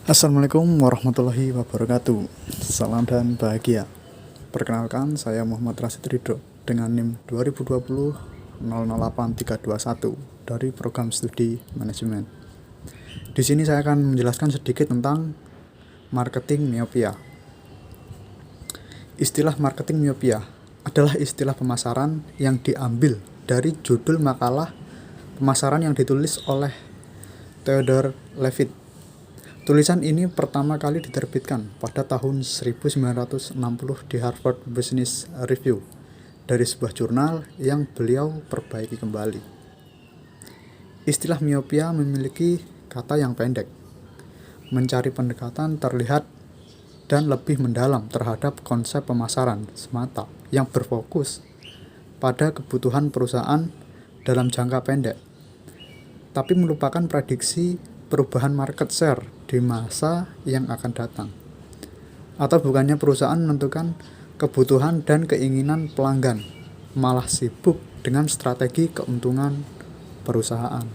Assalamualaikum warahmatullahi wabarakatuh. Salam dan bahagia. Perkenalkan, saya Muhammad Rasid Ridho dengan NIM 2020-008321 dari program studi manajemen. Di sini saya akan menjelaskan sedikit tentang marketing miopia. Istilah marketing miopia adalah istilah pemasaran yang diambil dari judul makalah pemasaran yang ditulis oleh Theodore Levitt. Tulisan ini pertama kali diterbitkan pada tahun 1960 di Harvard Business Review dari sebuah jurnal yang beliau perbaiki kembali. Istilah miopia memiliki kata yang pendek, mencari pendekatan terlihat dan lebih mendalam terhadap konsep pemasaran semata yang berfokus pada kebutuhan perusahaan dalam jangka pendek, tapi melupakan prediksi perubahan market share di masa yang akan datang. Atau bukannya perusahaan menentukan kebutuhan dan keinginan pelanggan, malah sibuk dengan strategi keuntungan perusahaan.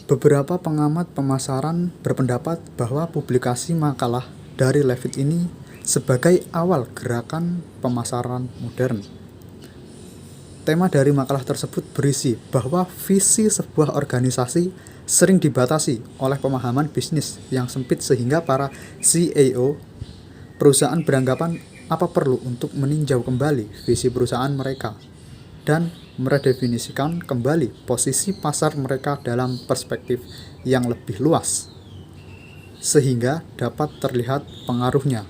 Beberapa pengamat pemasaran berpendapat bahwa publikasi makalah dari Levitt ini sebagai awal gerakan pemasaran modern. Tema dari makalah tersebut berisi bahwa visi sebuah organisasi sering dibatasi oleh pemahaman bisnis yang sempit sehingga para CEO perusahaan beranggapan apa perlu untuk meninjau kembali visi perusahaan mereka dan meredefinisikan kembali posisi pasar mereka dalam perspektif yang lebih luas sehingga dapat terlihat pengaruhnya.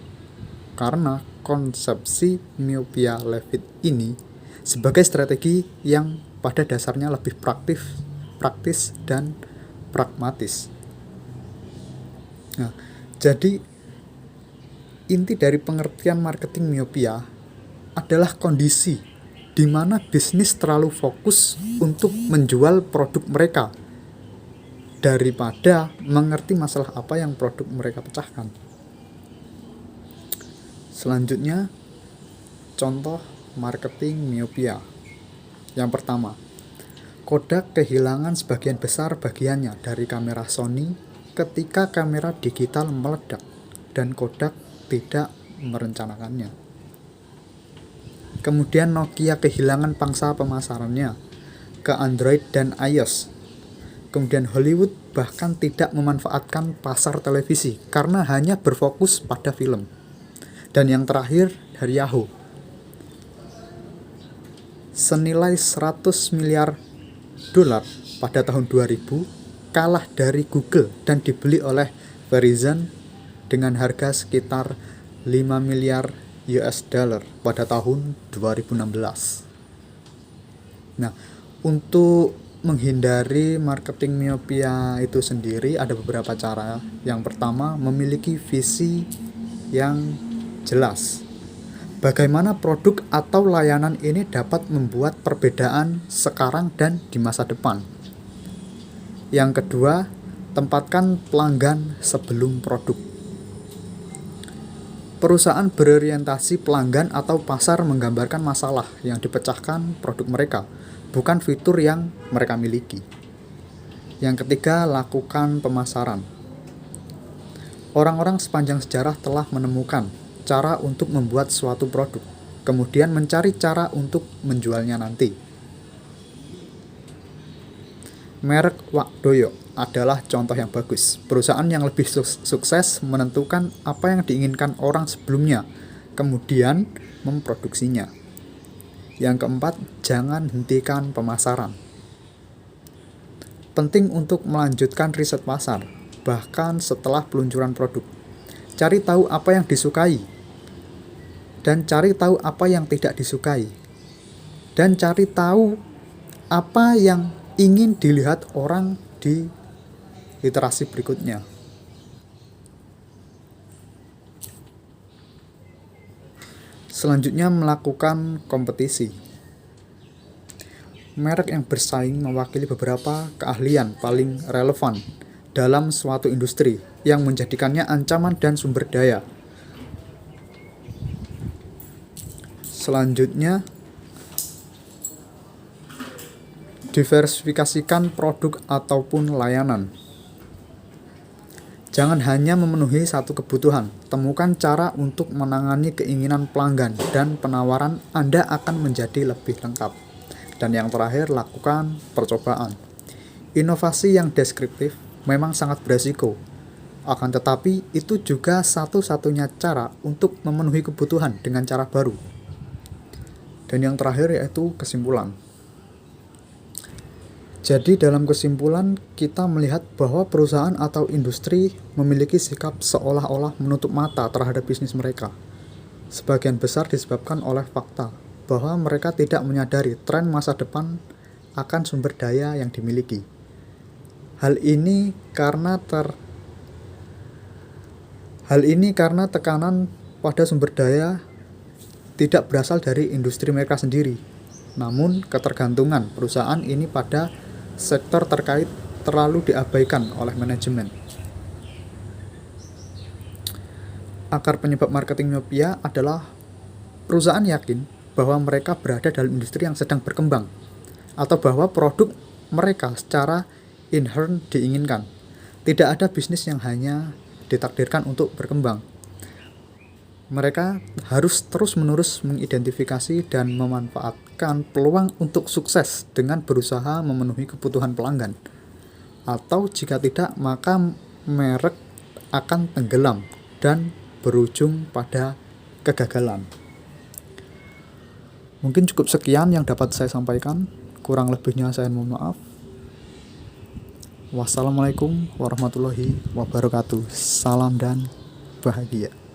Karena konsepsi miopia Levitt ini sebagai strategi yang pada dasarnya lebih praktis dan pragmatis. Nah, jadi inti dari pengertian marketing miopia adalah kondisi di mana bisnis terlalu fokus untuk menjual produk mereka daripada mengerti masalah apa yang produk mereka pecahkan. Selanjutnya, contoh marketing miopia. Yang pertama, Kodak kehilangan sebagian besar bagiannya dari kamera Sony ketika kamera digital meledak dan Kodak tidak merencanakannya. Kemudian Nokia kehilangan pangsa pemasarannya ke Android dan iOS. Kemudian Hollywood bahkan tidak memanfaatkan pasar televisi karena hanya berfokus pada film. Dan yang terakhir dari Yahoo, senilai 100 miliar dolar pada tahun 2000 kalah dari Google dan dibeli oleh Verizon dengan harga sekitar 5 miliar US dollar pada tahun 2016. Nah, untuk menghindari marketing miopia itu sendiri ada beberapa cara. Yang pertama, memiliki visi yang jelas. Bagaimana produk atau layanan ini dapat membuat perbedaan sekarang dan di masa depan. Yang kedua, tempatkan pelanggan sebelum produk. Perusahaan berorientasi pelanggan atau pasar menggambarkan masalah yang dipecahkan produk mereka, bukan fitur yang mereka miliki. Yang ketiga, lakukan pemasaran. Orang-orang sepanjang sejarah telah menemukan cara untuk membuat suatu produk, kemudian mencari cara untuk menjualnya nanti. Merek Wakdoyo adalah contoh yang bagus. Perusahaan yang lebih sukses menentukan apa yang diinginkan orang sebelumnya, kemudian memproduksinya. Yang keempat, jangan hentikan pemasaran. Penting untuk melanjutkan riset pasar, bahkan setelah peluncuran produk. Cari tahu apa yang disukai, dan cari tahu apa yang tidak disukai, dan cari tahu apa yang ingin dilihat orang di iterasi berikutnya. Selanjutnya, melakukan kompetisi. Merek yang bersaing mewakili beberapa keahlian paling relevan dalam suatu industri yang menjadikannya ancaman dan sumber daya. Selanjutnya, diversifikasikan produk ataupun layanan. Jangan hanya memenuhi satu kebutuhan, temukan cara untuk menangani keinginan pelanggan dan penawaran Anda akan menjadi lebih lengkap. Dan yang terakhir, lakukan percobaan. Inovasi yang deskriptif memang sangat beresiko, akan tetapi itu juga satu-satunya cara untuk memenuhi kebutuhan dengan cara baru. Dan yang terakhir yaitu kesimpulan. Jadi dalam kesimpulan kita melihat bahwa perusahaan atau industri memiliki sikap seolah-olah menutup mata terhadap bisnis mereka. Sebagian besar disebabkan oleh fakta bahwa mereka tidak menyadari tren masa depan akan sumber daya yang dimiliki. Hal ini karena tekanan pada sumber daya tidak berasal dari industri mereka sendiri, namun ketergantungan perusahaan ini pada sektor terkait terlalu diabaikan oleh manajemen. Akar penyebab marketing miopia adalah perusahaan yakin bahwa mereka berada dalam industri yang sedang berkembang, atau bahwa produk mereka secara inherent diinginkan. Tidak ada bisnis yang hanya ditakdirkan untuk berkembang. Mereka harus terus-menerus mengidentifikasi dan memanfaatkan peluang untuk sukses dengan berusaha memenuhi kebutuhan pelanggan. Atau jika tidak, maka merek akan tenggelam dan berujung pada kegagalan. Mungkin cukup sekian yang dapat saya sampaikan. Kurang lebihnya saya mohon maaf. Wassalamualaikum warahmatullahi wabarakatuh. Salam dan bahagia.